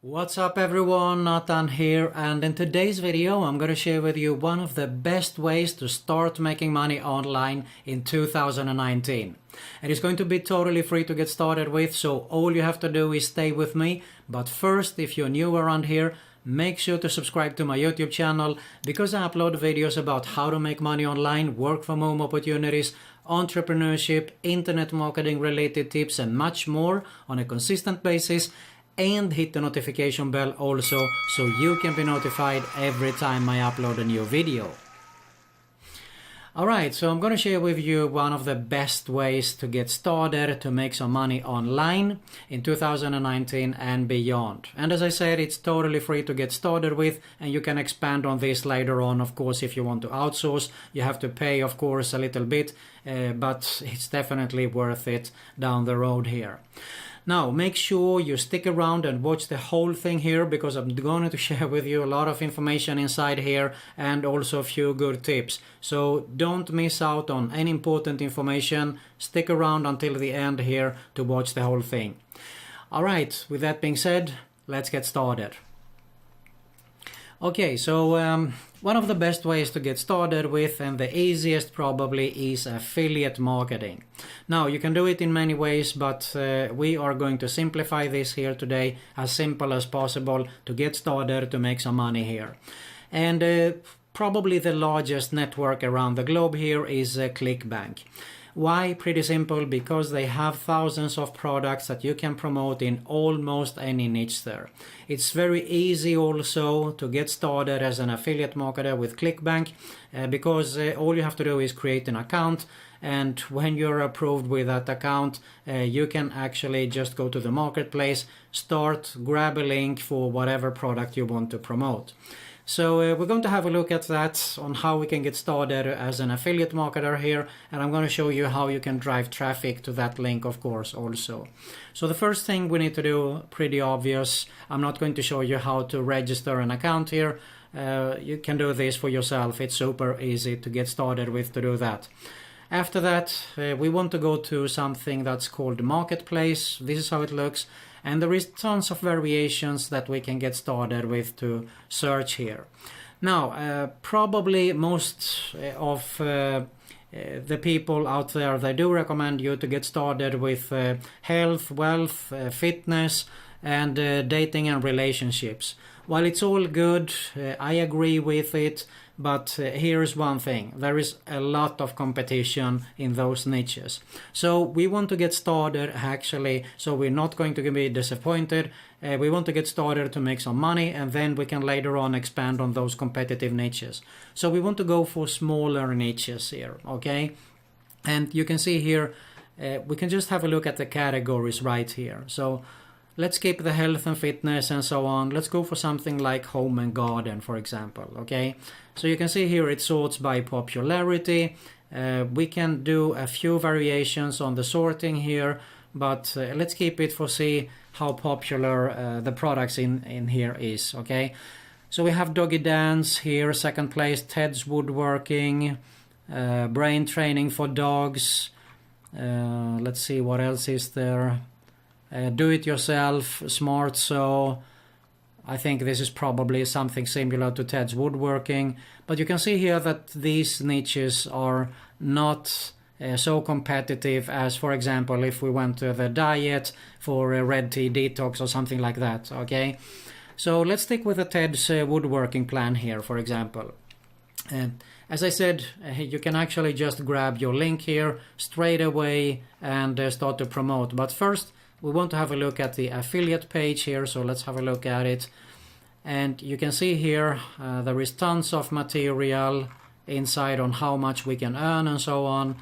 What's up everyone, Nathan here, and in today's video I'm going to share with you one of the best ways to start making money online in 2019. And it's going to be totally free to get started with, so all you have to do is stay with me. But first, if you're new around here, make sure to subscribe to my YouTube channel because I upload videos about how to make money online, work from home opportunities, entrepreneurship, internet marketing related tips and much more on a consistent basis. And hit the notification bell also so you can be notified every time I upload a new video. Alright, so I'm going to share with you one of the best ways to get started to make some money online in 2019 and beyond. And as I said, it's totally free to get started with, and you can expand on this later on. Of course, if you want to outsource, you have to pay, of course, a little bit, but it's definitely worth it down the road here. Now, make sure you stick around and watch the whole thing here because I'm going to share with you a lot of information inside here and also a few good tips. So don't miss out on any important information. Stick around until the end here to watch the whole thing. Alright, with that being said, let's get started. Okay, so one of the best ways to get started with, and the easiest probably, is affiliate marketing. Now, you can do it in many ways, but we are going to simplify this here today as simple as possible to get started to make some money here. And probably the largest network around the globe here is Clickbank. Why? Pretty simple, because they have thousands of products that you can promote in almost any niche there. It's very easy also to get started as an affiliate marketer with Clickbank because all you have to do is create an account, and when you're approved with that account, you can actually just go to the marketplace, grab a link for whatever product you want to promote. So we're going to have a look at that, on how we can get started as an affiliate marketer here, and I'm going to show you how you can drive traffic to that link, of course, also. So the first thing we need to do, pretty obvious. I'm not going to show you how to register an account here. You can do this for yourself. It's super easy to get started with to do that. After that, we want to go to something that's called Marketplace. This is how it looks. And there is tons of variations that we can get started with to search here. Now, probably most of the people out there, they do recommend you to get started with health, wealth, fitness, and dating and relationships. While it's all good, I agree with it, but here's one thing. There is a lot of competition in those niches. So we want to get started actually, so we're not going to be disappointed. We want to get started to make some money, and then we can later on expand on those competitive niches. So we want to go for smaller niches here, okay? And you can see here, we can just have a look at the categories right here. So let's keep the health and fitness and so on. Let's go for something like home and garden, for example, okay? So you can see here it sorts by popularity. We can do a few variations on the sorting here, but let's keep it for see how popular the products in here is, okay? So we have Doggy Dance here, second place, Ted's Woodworking, brain training for dogs. Let's see what else is there. Do it yourself, smart sew. I think this is probably something similar to Ted's Woodworking, but you can see here that these niches are not so competitive as, for example, if we went to the diet for a red tea detox or something like that, okay? So let's stick with the Ted's Woodworking plan here, for example. As I said, you can actually just grab your link here straight away and start to promote. But first, we want to have a look at the affiliate page here, so let's have a look at it. And you can see here there is tons of material inside on how much we can earn and so on.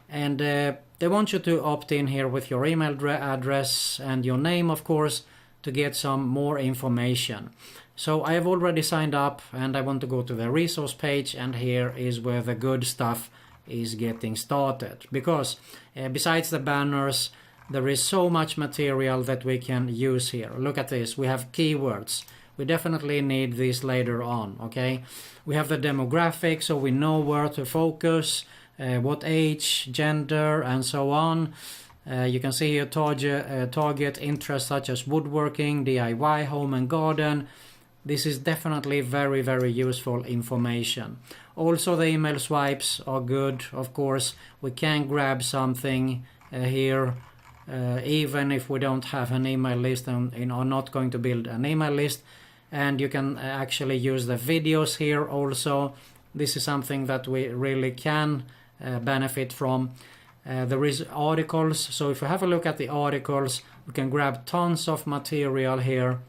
And they want you to opt in here with your email address and your name, of course, to get some more information. So I have already signed up and I want to go to the resource page, and here is where the good stuff is getting started. Because besides the banners, there is so much material that we can use here. Look at this. We have keywords. We definitely need this later on, okay? We have the demographics, so we know where to focus, what age, gender, and so on. You can see here target interests such as woodworking, DIY, home and garden. This is definitely very, very useful information. Also, the email swipes are good, of course. We can grab something here, even if we don't have an email list and are not going to build an email list. And you can actually use the videos here also. This is something that we really can benefit from. There is articles, so if we have a look at the articles, we can grab tons of material here.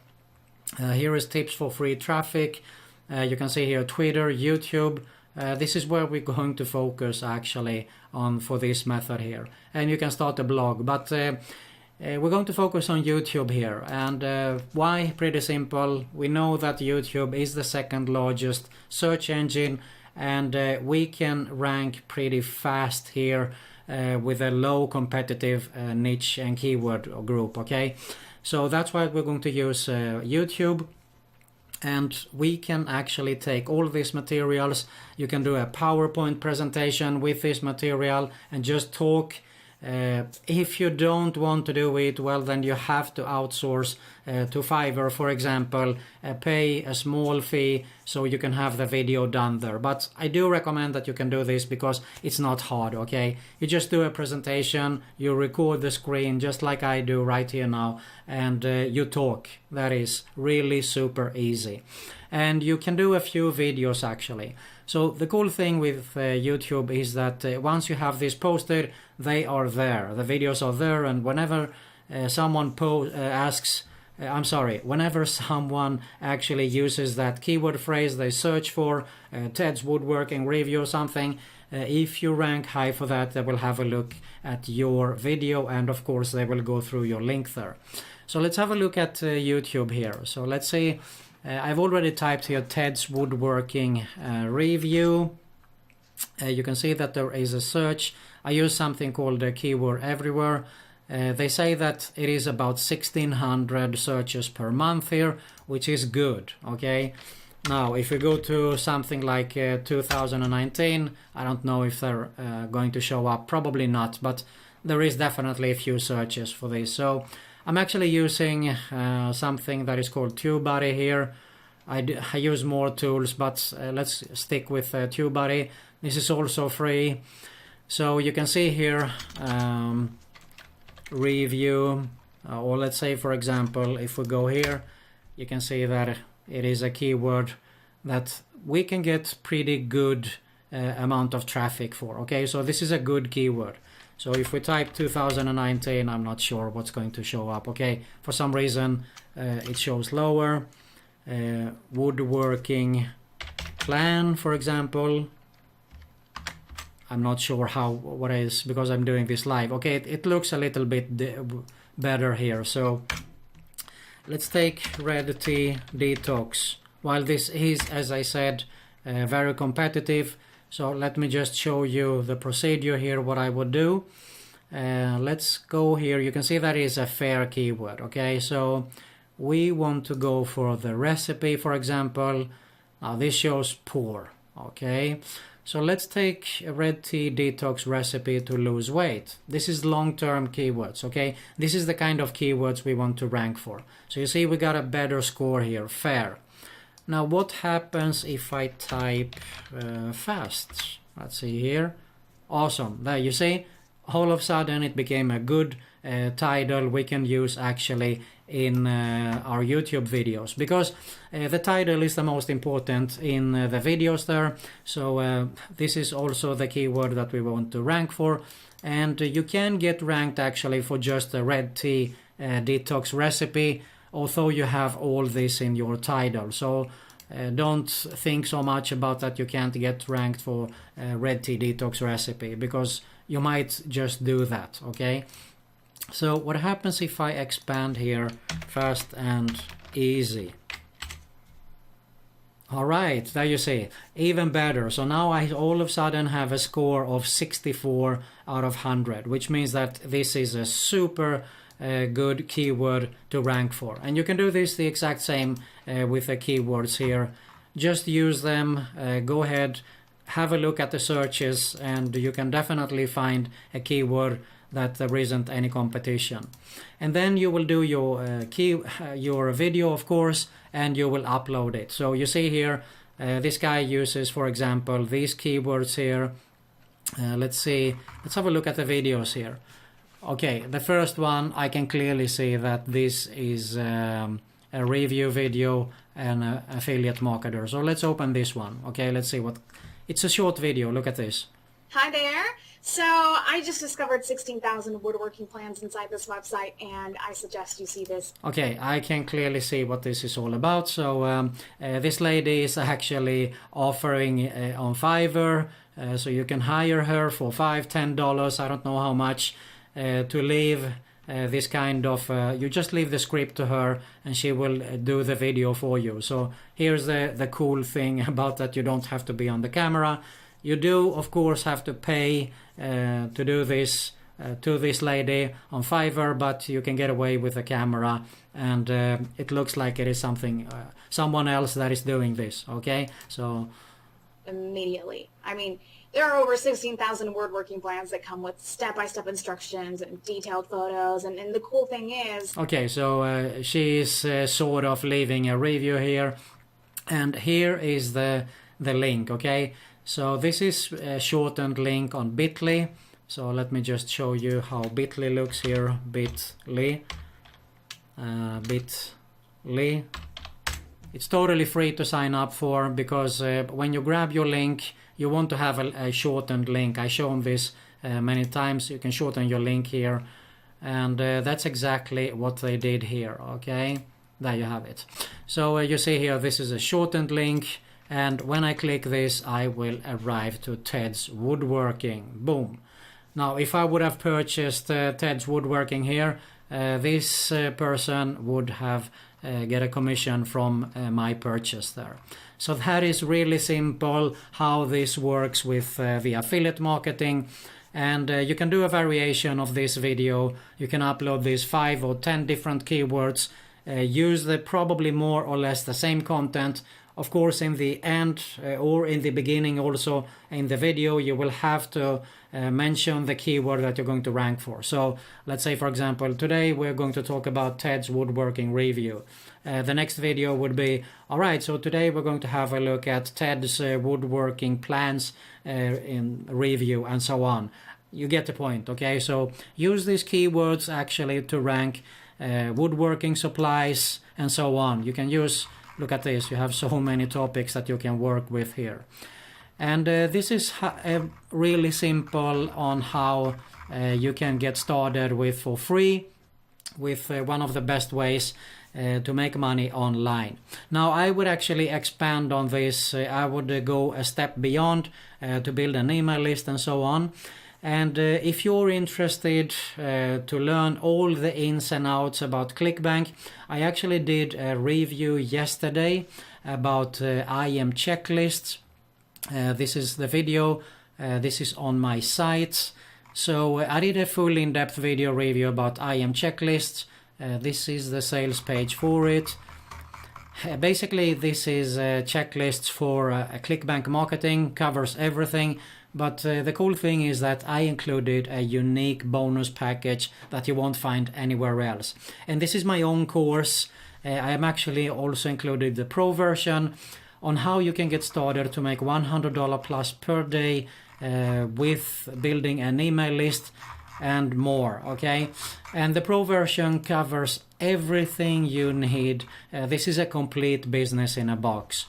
Here is tips for free traffic. You can see here Twitter, YouTube. This is where we're going to focus actually on for this method here. And you can start a blog, but we're going to focus on YouTube here. And why? Pretty simple. We know that YouTube is the second largest search engine, and we can rank pretty fast here with a low competitive niche and keyword group, okay? So that's why we're going to use YouTube. And we can actually take all these materials. You can do a PowerPoint presentation with this material and just talk. If you don't want to do it, well, then you have to outsource to Fiverr, for example, pay a small fee so you can have the video done there. But I do recommend that you can do this because it's not hard, okay? You just do a presentation, you record the screen just like I do right here now, and you talk. That is really super easy. And you can do a few videos actually. So the cool thing with YouTube is that once you have this posted, they are there. The videos are there, and whenever someone whenever someone actually uses that keyword phrase they search for, Ted's Woodworking review or something, if you rank high for that, they will have a look at your video, and of course they will go through your link there. So let's have a look at YouTube here. So let's see. I've already typed here Ted's Woodworking review. You can see that there is a search. I use something called Keyword Everywhere. They say that it is about 1600 searches per month here, which is good, okay? Now, if we go to something like 2019, I don't know if they're going to show up. Probably not, but there is definitely a few searches for this. So I'm actually using something that is called TubeBuddy here. I use more tools, but let's stick with TubeBuddy. This is also free. So you can see here review, or let's say for example, if we go here, you can see that it is a keyword that we can get pretty good amount of traffic for. Okay, so this is a good keyword. So if we type 2019, I'm not sure what's going to show up. Okay, for some reason it shows lower. Woodworking plan, for example. I'm not sure what is, because I'm doing this live. Okay, it looks a little bit better here. So let's take red tea detox. While this is, as I said, very competitive, so let me just show you the procedure here, what I would do. Let's go here. You can see that is a fair keyword. Okay, so we want to go for the recipe, for example. Now this shows poor. Okay, so let's take a red tea detox recipe to lose weight. This is long-term keywords. Okay, this is the kind of keywords we want to rank for. So you see we got a better score here, fair. Now what happens if I type fast? Let's see here. Awesome. There you see, all of a sudden it became a good title we can use actually in our YouTube videos, because the title is the most important in the videos there. So this is also the keyword that we want to rank for, and you can get ranked actually for just a red tea detox recipe, although you have all this in your title. So don't think so much about that you can't get ranked for a red tea detox recipe, because you might just do that. Okay, so what happens if I expand here, fast and easy? All right, there you see, even better. So now I all of a sudden have a score of 64 out of 100, which means that this is a super good keyword to rank for. And you can do this the exact same with the keywords here. Just use them, go ahead, have a look at the searches, and you can definitely find a keyword that there isn't any competition. And then you will do your video, of course, and you will upload it. So you see here, this guy uses, for example, these keywords here. Let's have a look at the videos here. Okay, the first one, I can clearly see that this is a review video and an affiliate marketer. So let's open this one. Okay, let's see what... It's a short video. Look at this. Hi there. So I just discovered 16,000 woodworking plans inside this website, and I suggest you see this. Okay, I can clearly see what this is all about. So this lady is actually offering on Fiverr, so you can hire her for $5-10, I don't know how much, to leave this kind of... you just leave the script to her and she will do the video for you. So here's the cool thing about that: you don't have to be on the camera. You do, of course, have to pay to do this to this lady on Fiverr, but you can get away with the camera, and it looks like it is someone else that is doing this. Okay, so immediately. I mean, there are over 16,000 woodworking plans that come with step-by-step instructions and detailed photos, and the cool thing is... Okay, so she's sort of leaving a review here, and here is the link. Okay, so this is a shortened link on Bitly. So let me just show you how Bitly looks here. Bitly. Bitly. It's totally free to sign up for, because when you grab your link, you want to have a shortened link. I've shown this many times. You can shorten your link here, and that's exactly what they did here. Okay, there you have it. So you see here, this is a shortened link, and when I click this, I will arrive to Ted's Woodworking. Boom. Now, if I would have purchased Ted's Woodworking here, this person would have get a commission from my purchase there. So that is really simple how this works with the affiliate marketing. And you can do a variation of this video. You can upload these 5 or 10 different keywords, use the probably more or less the same content. Of course, in the end or in the beginning also in the video, you will have to mention the keyword that you're going to rank for. So let's say, for example, today we're going to talk about Ted's Woodworking review. The next video would be, alright, so today we're going to have a look at Ted's woodworking plans in review, and so on. You get the point, okay? So use these keywords actually to rank woodworking supplies and so on. You can use... Look at this, you have so many topics that you can work with here. And this is really simple on how you can get started with for free, with one of the best ways to make money online. Now, I would actually expand on this. I would go a step beyond to build an email list and so on. And if you're interested to learn all the ins and outs about Clickbank, I actually did a review yesterday about IM checklists. This is the video. This is on my site. So I did a full in-depth video review about IM checklists. This is the sales page for it. Basically, this is checklists for Clickbank marketing, covers everything. But the cool thing is that I included a unique bonus package that you won't find anywhere else. And this is my own course. I am actually also included the pro version on how you can get started to make $100 plus per day with building an email list and more, okay? And the pro version covers everything you need. This is a complete business in a box.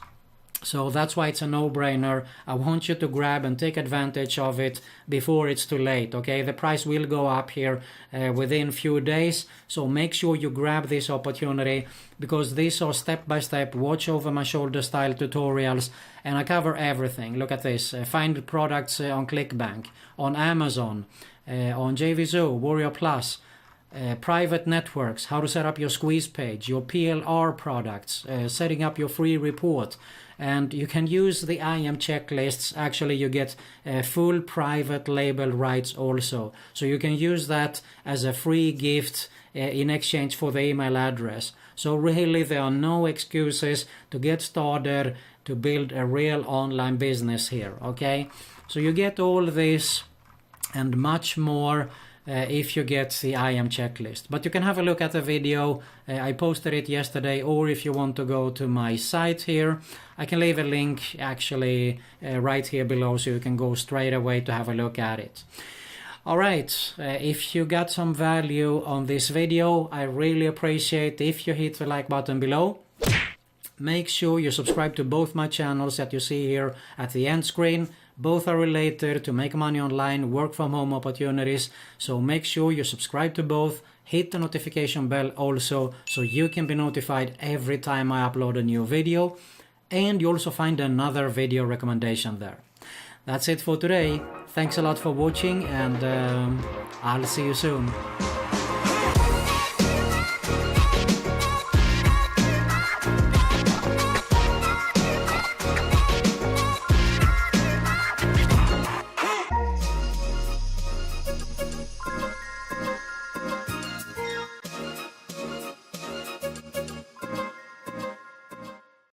So that's why it's a no-brainer. I want you to grab and take advantage of it before it's too late, okay? The price will go up here within few days, so make sure you grab this opportunity, because these are step-by-step, watch-over-my-shoulder style tutorials, and I cover everything. Look at this. Find products on Clickbank, on Amazon, on JVZoo, Warrior Plus, private networks, how to set up your squeeze page, your PLR products, setting up your free report. And you can use the IM checklists. Actually, you get full private label rights also. So you can use that as a free gift in exchange for the email address. So really, there are no excuses to get started to build a real online business here, okay? So you get all this and much more if you get the IAM checklist. But you can have a look at the video. I posted it yesterday, or if you want to go to my site here, I can leave a link actually right here below, so you can go straight away to have a look at it. Alright, if you got some value on this video, I really appreciate if you hit the like button below. Make sure you subscribe to both my channels that you see here at the end screen. Both are related to make money online, work from home opportunities. So make sure you subscribe to both. Hit the notification bell also, so you can be notified every time I upload a new video. And you also find another video recommendation there. That's it for today. Thanks a lot for watching, and I'll see you soon.